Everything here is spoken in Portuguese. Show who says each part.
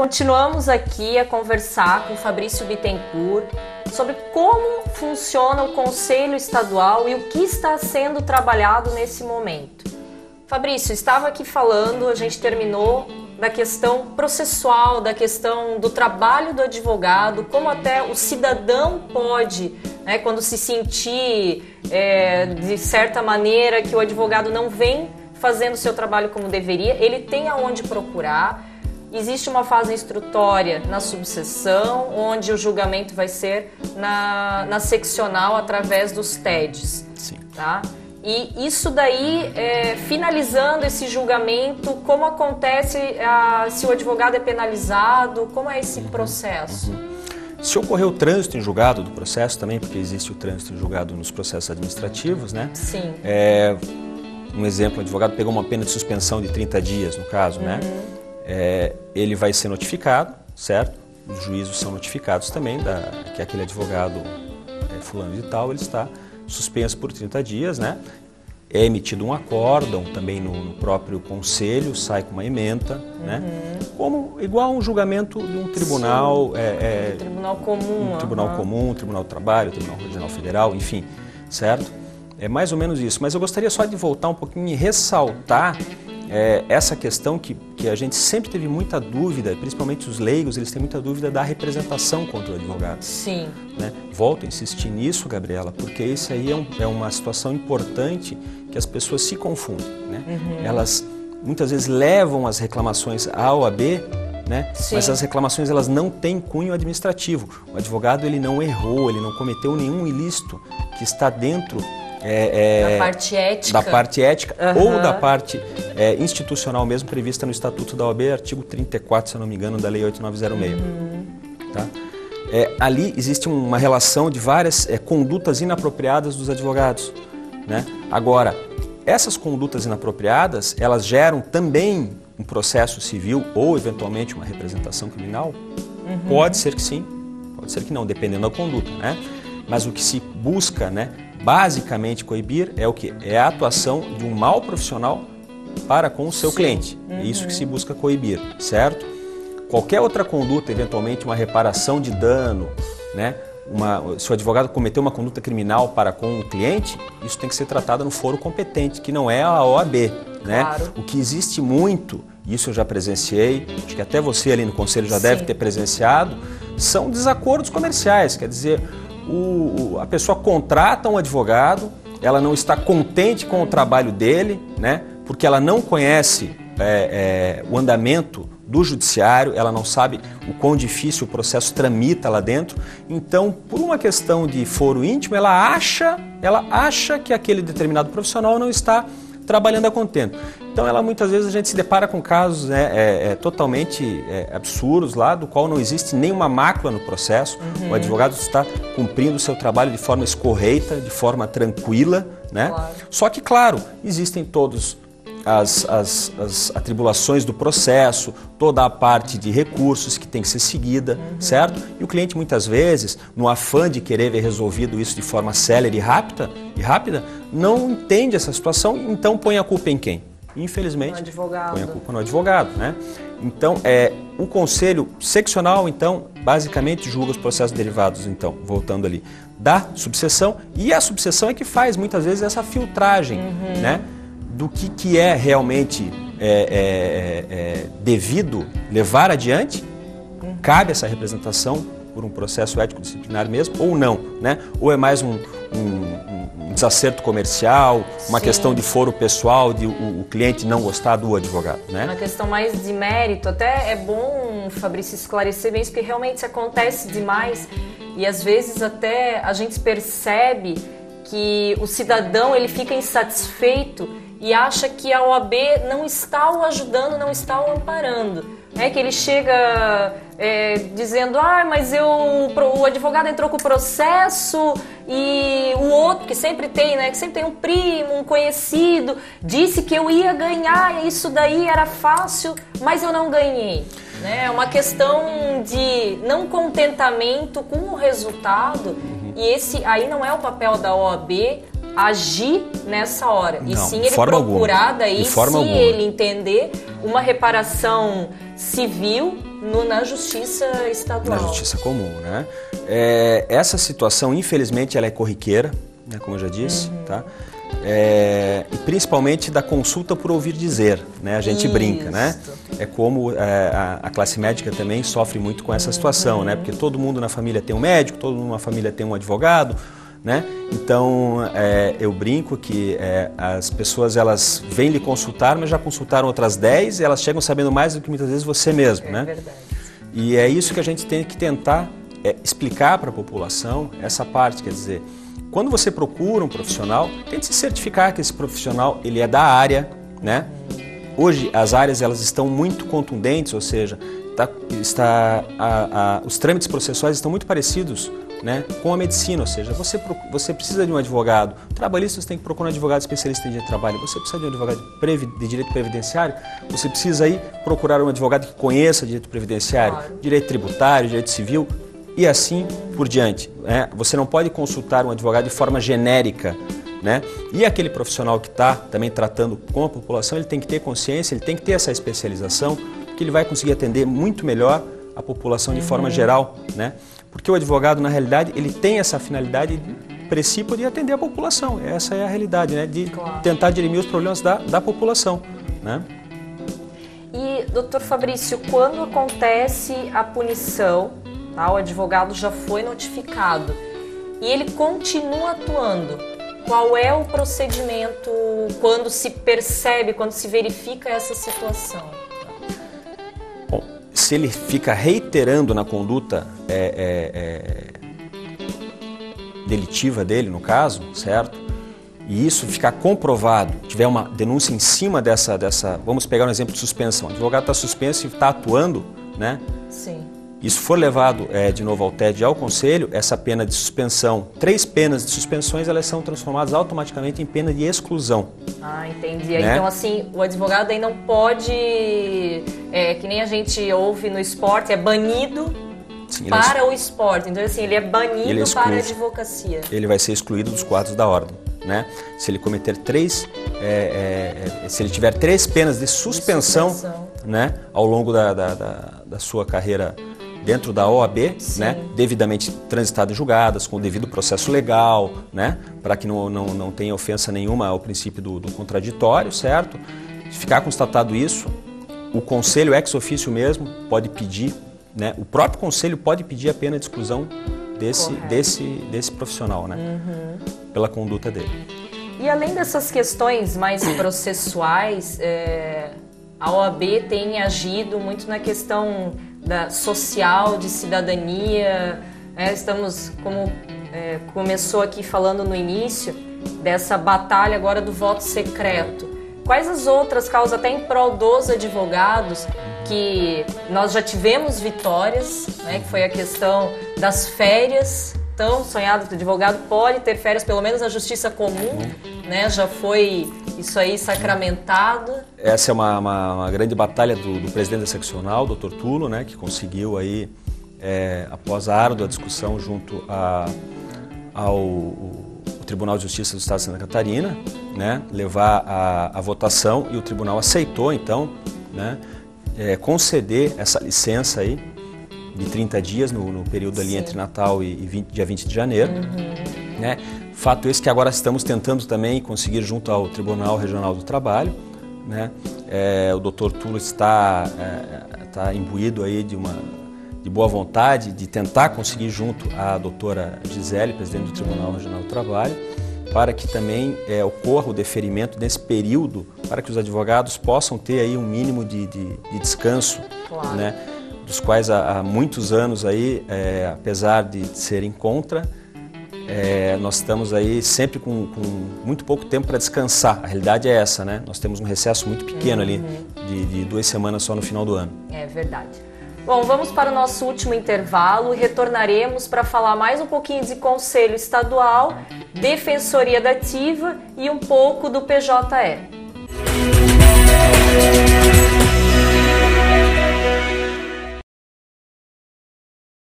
Speaker 1: continuamos aqui a conversar com Fabrício Bittencourt sobre como funciona o Conselho Estadual e o que está sendo trabalhado nesse momento. Fabrício, estava aqui falando, a gente terminou da questão processual, da questão do trabalho do advogado, como até o cidadão pode, né, quando se sentir de certa maneira que o advogado não vem fazendo o seu trabalho como deveria, ele tem aonde procurar. Existe uma fase instrutória na subseção, onde o julgamento vai ser na seccional através dos TEDs.
Speaker 2: Sim.
Speaker 1: Tá? E isso daí, finalizando esse julgamento, como acontece, se o advogado é penalizado, como é esse processo?
Speaker 2: Se ocorrer o trânsito em julgado do processo também, porque existe o trânsito em julgado nos processos administrativos, né?
Speaker 1: Sim.
Speaker 2: Um exemplo, o advogado pegou uma pena de suspensão de 30 dias, no caso, né? Ele vai ser notificado, certo? Os juízos são notificados também que aquele advogado fulano de tal, ele está suspenso por 30 dias, né? É emitido um acórdão também no próprio conselho, sai com uma ementa, né? Como igual a um julgamento de um tribunal,
Speaker 1: um tribunal comum,
Speaker 2: um tribunal comum, um tribunal do trabalho, um tribunal regional federal, enfim, certo? É mais ou menos isso. Mas eu gostaria só de voltar um pouquinho e ressaltar essa questão que a gente sempre teve muita dúvida, principalmente os leigos, eles têm muita dúvida da representação contra o advogado.
Speaker 1: Sim.
Speaker 2: Né? Volto a insistir nisso, Gabriela, porque isso aí é uma situação importante que as pessoas se confundem. Né? Elas muitas vezes levam as reclamações à OAB, né? Mas as reclamações elas não têm cunho administrativo. O advogado ele não errou, ele não cometeu nenhum ilícito que está dentro da parte ética ou da parte institucional mesmo prevista no Estatuto da OAB, artigo 34, se eu não me engano, da Lei 8906. Tá? Ali existe uma relação de várias condutas inapropriadas dos advogados. Né? Agora, essas condutas inapropriadas, elas geram também um processo civil ou, eventualmente, uma representação criminal? Pode ser que sim, pode ser que não, dependendo da conduta. Né? Mas o que se busca, né, basicamente coibir é o quê? É a atuação de um mau profissional para com o seu cliente. É isso que se busca coibir, certo? Qualquer outra conduta, eventualmente uma reparação de dano, né? Se o advogado cometeu uma conduta criminal para com o cliente, isso tem que ser tratado no foro competente, que não é a OAB. Né?
Speaker 1: Claro.
Speaker 2: O que existe muito, isso eu já presenciei, acho que até você ali no conselho já deve ter presenciado, são desacordos comerciais, quer dizer, a pessoa contrata um advogado, ela não está contente com o trabalho dele, né? Porque ela não conhece o andamento do judiciário, ela não sabe o quão difícil o processo tramita lá dentro. Então, por uma questão de foro íntimo, ela acha que aquele determinado profissional não está trabalhando a contento. Então, muitas vezes a gente se depara com casos totalmente absurdos lá, do qual não existe nenhuma mácula no processo. O advogado está cumprindo o seu trabalho de forma escorreita, de forma tranquila, né?
Speaker 1: Claro.
Speaker 2: Só que, claro, existem todos as atribulações do processo, toda a parte de recursos que tem que ser seguida, certo? E o cliente muitas vezes, no afã de querer ver resolvido isso de forma célere e rápida, não entende essa situação, então põe a culpa em quem? Infelizmente, põe a culpa no advogado, né? Então, o conselho seccional, então, basicamente julga os processos derivados, então, voltando ali, da subseção, e a subseção é que faz muitas vezes essa filtragem, né? Do que é realmente devido levar adiante, cabe essa representação por um processo ético-disciplinar mesmo, ou não, né? Ou é mais um desacerto comercial, uma questão de foro pessoal, de o cliente não gostar do advogado, né?
Speaker 1: Uma questão mais de mérito, até é bom, Fabrício, esclarecer bem isso, porque realmente isso acontece demais e às vezes até a gente percebe que o cidadão ele fica insatisfeito e acha que a OAB não está o ajudando, não está o amparando. Que ele chega dizendo, mas o advogado entrou com o processo e o outro, que sempre tem, né, que sempre tem um primo, um conhecido, disse que eu ia ganhar, isso daí era fácil, mas eu não ganhei. É uma questão de não contentamento com o resultado e esse aí não é o papel da OAB agir nessa hora. E
Speaker 2: não,
Speaker 1: sim ele procurar daí, se
Speaker 2: alguma.
Speaker 1: ele entender, uma reparação civil na justiça estadual.
Speaker 2: Na justiça comum, né? Essa situação, infelizmente, ela é corriqueira, né, como eu já disse, tá? E principalmente da consulta por ouvir dizer, né? A gente brinca, né? É como a classe médica também sofre muito com essa situação, né? Porque todo mundo na família tem um médico, todo mundo na família tem um advogado, né? Então, eu brinco que as pessoas elas vêm lhe consultar, mas já consultaram outras 10 e elas chegam sabendo mais do que muitas vezes você mesmo, né?
Speaker 1: Verdade.
Speaker 2: E é isso que a gente tem que tentar explicar para a população, essa parte, quer dizer, quando você procura um profissional, tente se certificar que esse profissional ele é da área, né? Hoje as áreas elas estão muito contundentes, ou seja, os trâmites processuais estão muito parecidos, né, com a medicina, ou seja, você precisa de um advogado trabalhista, você tem que procurar um advogado especialista em direito de trabalho, você precisa de um advogado de direito previdenciário, você precisa aí procurar um advogado que conheça direito previdenciário, direito tributário, direito civil e assim por diante, né? Você não pode consultar um advogado de forma genérica, né? E aquele profissional que está também tratando com a população, ele tem que ter consciência, ele tem que ter essa especialização, que ele vai conseguir atender muito melhor a população de forma geral, né? Porque o advogado, na realidade, ele tem essa finalidade princípio de atender a população. Essa é a realidade, né? De tentar dirimir os problemas da população, né?
Speaker 1: E, doutor Fabrício, quando acontece a punição, tá? O advogado já foi notificado e ele continua atuando, qual é o procedimento quando se percebe, quando se verifica essa situação?
Speaker 2: Bom, se ele fica reiterando na conduta delitiva dele, no caso, certo? E isso ficar comprovado, tiver uma denúncia em cima dessa vamos pegar um exemplo de suspensão. O advogado está suspenso e está atuando, né?
Speaker 1: Sim.
Speaker 2: Isso for levado de novo ao TED e ao Conselho, essa pena de suspensão, 3 penas de suspensões, elas são transformadas automaticamente em pena de exclusão.
Speaker 1: Ah, entendi.
Speaker 2: Né?
Speaker 1: Então, assim, o advogado aí não pode, que nem a gente ouve no esporte, é banido. Sim, para o esporte. Então, assim, ele é banido para a advocacia.
Speaker 2: Ele vai ser excluído dos quadros da ordem, né? Se ele cometer se ele tiver 3 penas de suspensão, né, ao longo da sua carreira dentro da OAB, né, devidamente transitadas e julgadas, com o devido processo legal, né, para que não tenha ofensa nenhuma ao princípio do contraditório, certo? Se ficar constatado isso, o conselho ex officio mesmo pode pedir, né, o próprio conselho pode pedir a pena de exclusão desse profissional, né, pela conduta dele.
Speaker 1: E além dessas questões mais processuais, a OAB tem agido muito na questão social, de cidadania. Estamos, como começou aqui falando no início, dessa batalha agora do voto secreto. Quais as outras causas, até em prol dos advogados, que nós já tivemos vitórias, né, que foi a questão das férias, tão sonhado que o advogado pode ter férias, pelo menos na justiça comum, né, já foi isso aí sacramentado.
Speaker 2: Essa é uma grande batalha do presidente da seccional, Dr. Tulo, né, que conseguiu aí, após a árdua discussão junto ao Tribunal de Justiça do Estado de Santa Catarina, né, levar a votação, e o tribunal aceitou, então, né, conceder essa licença aí de 30 dias no período ali entre Natal e dia 20 de janeiro. Né? Fato esse que agora estamos tentando também conseguir junto ao Tribunal Regional do Trabalho. Né? O Dr. Tulo está imbuído aí de boa vontade de tentar conseguir junto à doutora Gisele, presidente do Tribunal Regional do Trabalho, para que também ocorra o deferimento nesse período, para que os advogados possam ter aí um mínimo de descanso, né? Dos quais há muitos anos aí, apesar de serem contra, nós estamos aí sempre com muito pouco tempo para descansar. A realidade é essa, né? Nós temos um recesso muito pequeno ali, de 2 semanas só no final do ano. É
Speaker 1: verdade. Bom, vamos para o nosso último intervalo e retornaremos para falar mais um pouquinho de Conselho Estadual, Defensoria da Ativa e um pouco do PJE.